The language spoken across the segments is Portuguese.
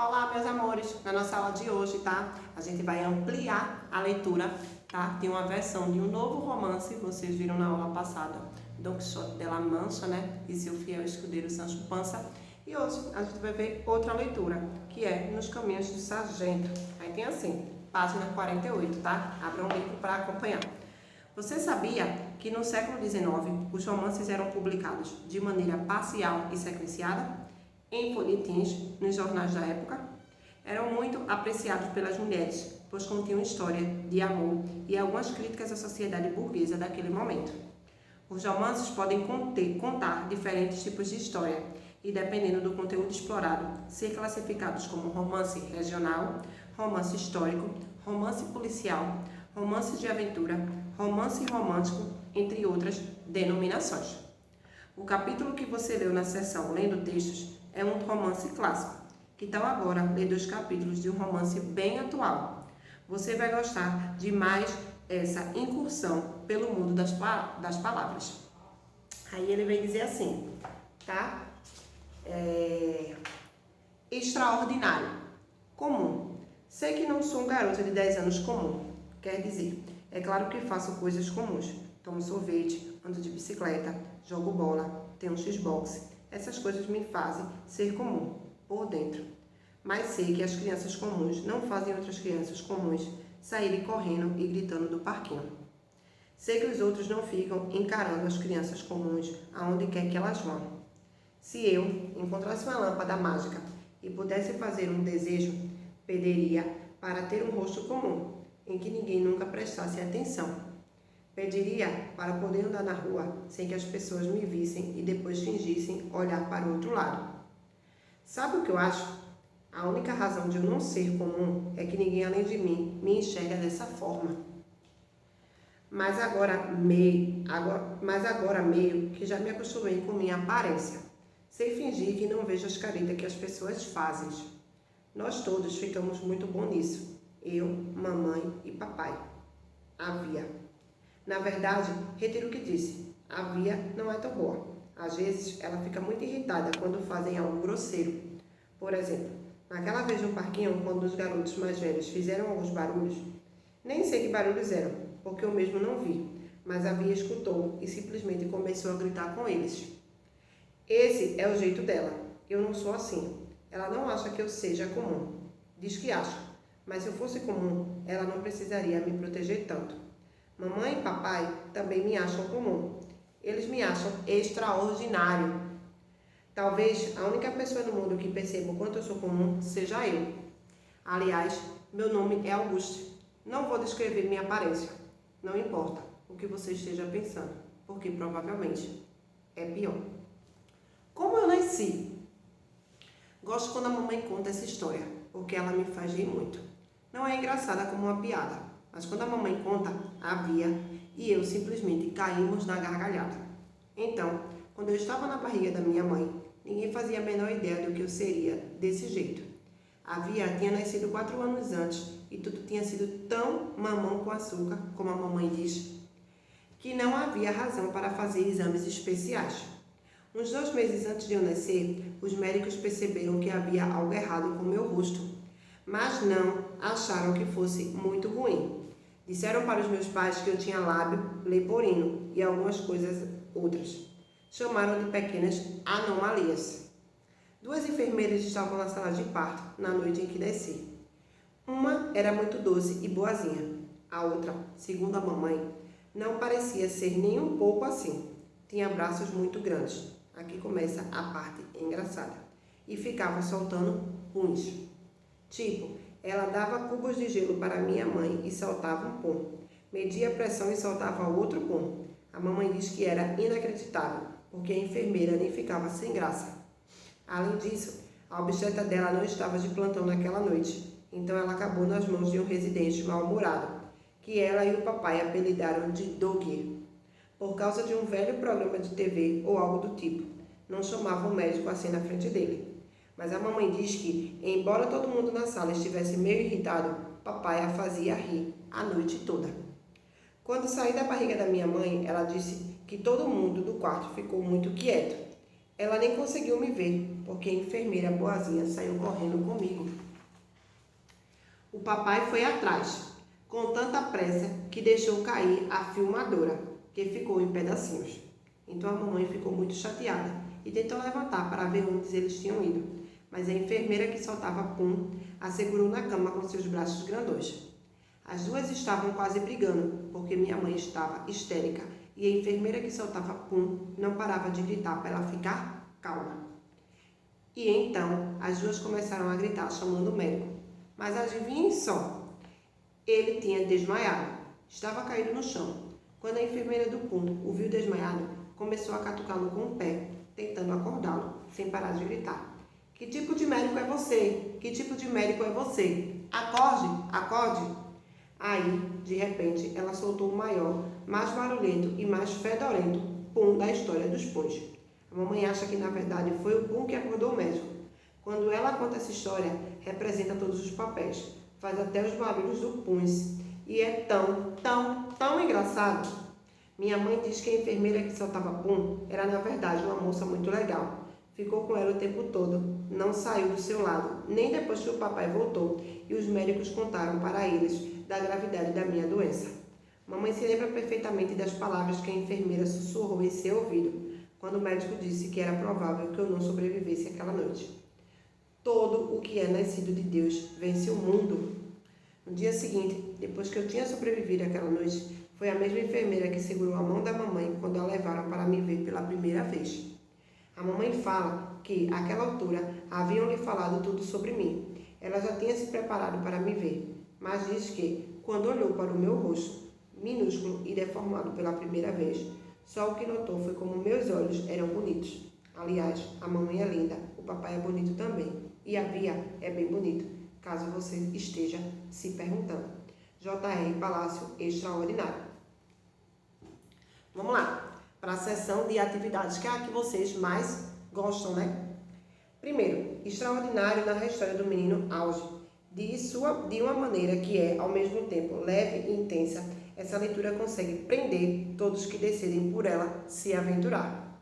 Olá, meus amores! Na nossa aula de hoje, tá? A gente vai ampliar a leitura, tá? Tem uma versão de um novo romance, vocês viram na aula passada, Don Quixote de la Mancha, né? E seu fiel escudeiro Sancho Panza. E hoje a gente vai ver outra leitura, que é Nos Caminhos do Sargento. Aí tem assim, página 48, tá? Abra um livro para acompanhar. Você sabia que no século XIX os romances eram publicados de maneira parcial e sequenciada? Em folhetins, nos jornais da época? Eram muito apreciados pelas mulheres, pois continham história de amor e algumas críticas à sociedade burguesa daquele momento. Os romances podem contar diferentes tipos de história e, dependendo do conteúdo explorado, ser classificados como romance regional, romance histórico, romance policial, romance de aventura, romance romântico, entre outras denominações. O capítulo que você leu na seção Lendo Textos é um romance clássico. Que tal agora ler 2 capítulos de um romance bem atual? Você vai gostar de mais essa incursão pelo mundo das palavras. Aí ele vem dizer assim, tá? Extraordinário, comum. Sei que não sou um garoto de 10 anos comum. Quer dizer, é claro que faço coisas comuns. Tomo sorvete, ando de bicicleta, jogo bola, tenho um Xbox. Essas coisas me fazem ser comum, por dentro. Mas sei que as crianças comuns não fazem outras crianças comuns saírem correndo e gritando do parquinho. Sei que os outros não ficam encarando as crianças comuns aonde quer que elas vão. Se eu encontrasse uma lâmpada mágica e pudesse fazer um desejo, pediria para ter um rosto comum, em que ninguém nunca prestasse atenção. Pediria para poder andar na rua sem que as pessoas me vissem e depois fingissem olhar para o outro lado. Sabe o que eu acho? A única razão de eu não ser comum é que ninguém além de mim me enxerga dessa forma. Mas agora meio que já me acostumei com minha aparência. Sei fingir que não vejo as caretas que as pessoas fazem. Nós todos ficamos muito bom nisso. Eu, mamãe e papai. Havia. Na verdade, retiro o que disse. A Via não é tão boa. Às vezes, ela fica muito irritada quando fazem algo grosseiro. Por exemplo, naquela vez no parquinho, quando os garotos mais velhos fizeram alguns barulhos, nem sei que barulhos eram, porque eu mesmo não vi, mas a Via escutou e simplesmente começou a gritar com eles. Esse é o jeito dela. Eu não sou assim. Ela não acha que eu seja comum. Diz que acha, mas se eu fosse comum, ela não precisaria me proteger tanto. Mamãe e papai também me acham comum. Eles me acham extraordinário. Talvez a única pessoa no mundo que perceba o quanto eu sou comum seja eu. Aliás, meu nome é Auguste. Não vou descrever minha aparência. Não importa o que você esteja pensando, porque provavelmente é pior. Como eu nasci? Gosto quando a mamãe conta essa história, porque ela me faz rir muito. Não é engraçada como uma piada. Mas quando a mamãe conta, a Via e eu simplesmente caímos na gargalhada. Então, quando eu estava na barriga da minha mãe, ninguém fazia a menor ideia do que eu seria desse jeito. A Via tinha nascido 4 anos antes e tudo tinha sido tão mamão com açúcar, como a mamãe diz, que não havia razão para fazer exames especiais. Uns 2 meses antes de eu nascer, os médicos perceberam que havia algo errado com meu rosto, mas não acharam que fosse muito ruim. Disseram para os meus pais que eu tinha lábio leporino e algumas coisas outras. Chamaram de pequenas anomalias. 2 enfermeiras estavam na sala de parto na noite em que nasci. Uma era muito doce e boazinha. A outra, segundo a mamãe, não parecia ser nem um pouco assim. Tinha braços muito grandes. Aqui começa a parte engraçada. E ficava soltando puns. Tipo, ela dava cubos de gelo para minha mãe e soltava um pum. Media a pressão e soltava outro pum. A mamãe diz que era inacreditável, porque a enfermeira nem ficava sem graça. Além disso, a obstetra dela não estava de plantão naquela noite, então ela acabou nas mãos de um residente mal-humorado, que ela e o papai apelidaram de Dogue, por causa de um velho programa de TV ou algo do tipo. Não chamavam o médico assim na frente dele. Mas a mamãe diz que, embora todo mundo na sala estivesse meio irritado, papai a fazia rir a noite toda. Quando saí da barriga da minha mãe, ela disse que todo mundo do quarto ficou muito quieto. Ela nem conseguiu me ver, porque a enfermeira boazinha saiu correndo comigo. O papai foi atrás, com tanta pressa que deixou cair a filmadora, que ficou em pedacinhos. Então a mamãe ficou muito chateada e tentou levantar para ver onde eles tinham ido, mas a enfermeira que soltava pum a segurou na cama com seus braços grandões. As duas estavam quase brigando, porque minha mãe estava histérica e a enfermeira que soltava pum não parava de gritar para ela ficar calma. E então as duas começaram a gritar chamando o médico. Mas adivinhem só, ele tinha desmaiado, estava caído no chão. Quando a enfermeira do pum o viu desmaiado, começou a catucá-lo com o pé, tentando acordá-lo, sem parar de gritar. Que tipo de médico é você? Que tipo de médico é você? Acorde, acorde! Aí, de repente, ela soltou o maior, mais barulhento e mais fedorento pum da história dos puns. A mamãe acha que, na verdade, foi o pum que acordou o médico. Quando ela conta essa história, representa todos os papéis, faz até os barulhos do puns. E é tão engraçado. Minha mãe diz que a enfermeira que soltava pum era, na verdade, uma moça muito legal. Ficou com ela o tempo todo, não saiu do seu lado, nem depois que o papai voltou e os médicos contaram para eles da gravidade da minha doença. Mamãe se lembra perfeitamente das palavras que a enfermeira sussurrou em seu ouvido, quando o médico disse que era provável que eu não sobrevivesse aquela noite. Todo o que é nascido de Deus vence o mundo. No dia seguinte, depois que eu tinha sobrevivido àquela noite, foi a mesma enfermeira que segurou a mão da mamãe quando a levaram para me ver pela primeira vez. A mamãe fala que, àquela altura, haviam lhe falado tudo sobre mim. Ela já tinha se preparado para me ver, mas diz que, quando olhou para o meu rosto, minúsculo e deformado pela primeira vez, só o que notou foi como meus olhos eram bonitos. Aliás, a mamãe é linda, o papai é bonito também, e a Bia é bem bonito, caso você esteja se perguntando. J.R. Palácio Extraordinário. Vamos lá, para a sessão de atividades, que é a que vocês mais gostam, né? Primeiro, extraordinário narra a história do menino Auge. De uma maneira que é, ao mesmo tempo, leve e intensa, essa leitura consegue prender todos que decidem por ela se aventurar.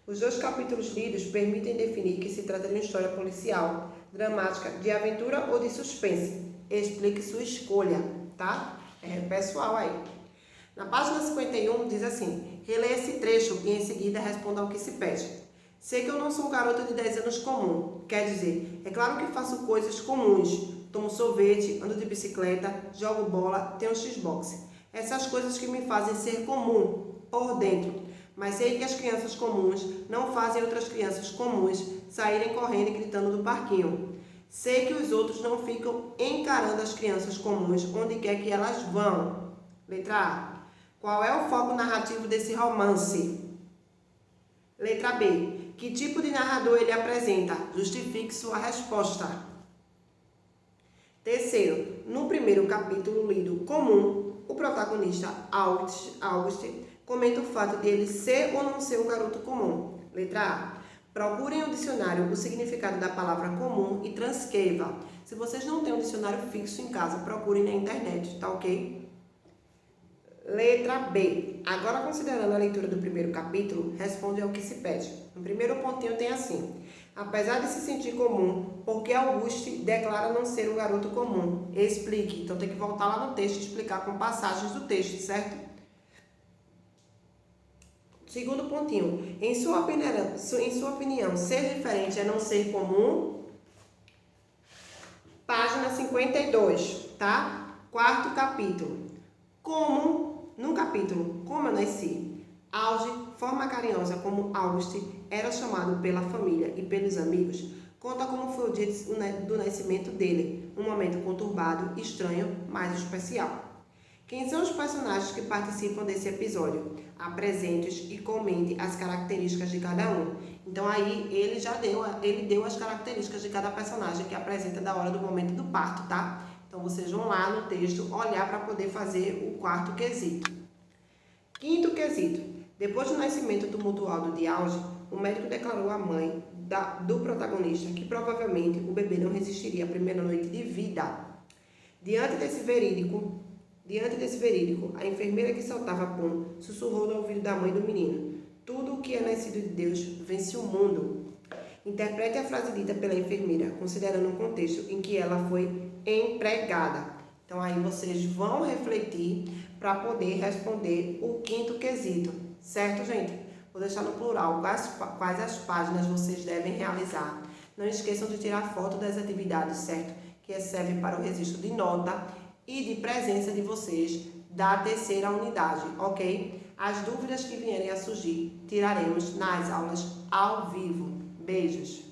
Os 2 capítulos lidos permitem definir que se trata de uma história policial, dramática, de aventura ou de suspense. Explique sua escolha, tá? É pessoal aí. Na página 51 diz assim: releia esse trecho e em seguida responda ao que se pede. Sei que eu não sou um garoto de 10 anos comum, quer dizer, é claro que faço coisas comuns. Tomo sorvete, ando de bicicleta, jogo bola, tenho Xbox. Essas coisas que me fazem ser comum, por dentro. Mas sei que as crianças comuns não fazem outras crianças comuns saírem correndo e gritando do parquinho. Sei que os outros não ficam encarando as crianças comuns onde quer que elas vão. Letra A. Qual é o foco narrativo desse romance? Letra B. Que tipo de narrador ele apresenta? Justifique sua resposta. Terceiro, no primeiro capítulo lido comum, o protagonista August comenta o fato de ele ser ou não ser um garoto comum. Letra A. Procurem no dicionário o significado da palavra comum e transcreva. Se vocês não têm um dicionário fixo em casa, procurem na internet, tá ok? Letra B. Agora, considerando a leitura do primeiro capítulo, responde ao que se pede. No primeiro pontinho tem assim: apesar de se sentir comum, porque Auguste declara não ser um garoto comum? Explique. Então tem que voltar lá no texto e explicar com passagens do texto, certo? Segundo pontinho: em sua opinião, ser diferente é não ser comum? Página 52, tá? Quarto capítulo. Num capítulo, como eu nasci, Auge, forma carinhosa como Auguste, era chamado pela família e pelos amigos, conta como foi o dia do nascimento dele, um momento conturbado, estranho, mas especial. Quem são os personagens que participam desse episódio? Apresente e comente as características de cada um. Então aí ele deu as características de cada personagem que apresenta da hora do momento do parto, tá? Então vocês vão lá no texto olhar para poder fazer o quarto quesito. Quinto quesito. Depois do nascimento tumultuado de Auge, o médico declarou à mãe do protagonista que provavelmente o bebê não resistiria à primeira noite de vida. Diante desse verídico, a enfermeira que soltava pum sussurrou no ouvido da mãe do menino: Tudo o que é nascido de Deus vence o mundo. Interprete a frase dita pela enfermeira, considerando o contexto em que ela foi empregada. Então, aí vocês vão refletir para poder responder o quinto quesito, certo, gente? Vou deixar no plural quais as páginas vocês devem realizar. Não esqueçam de tirar foto das atividades, certo? Que serve para o registro de nota e de presença de vocês da terceira unidade, ok? As dúvidas que vierem a surgir, tiraremos nas aulas ao vivo. Beijos!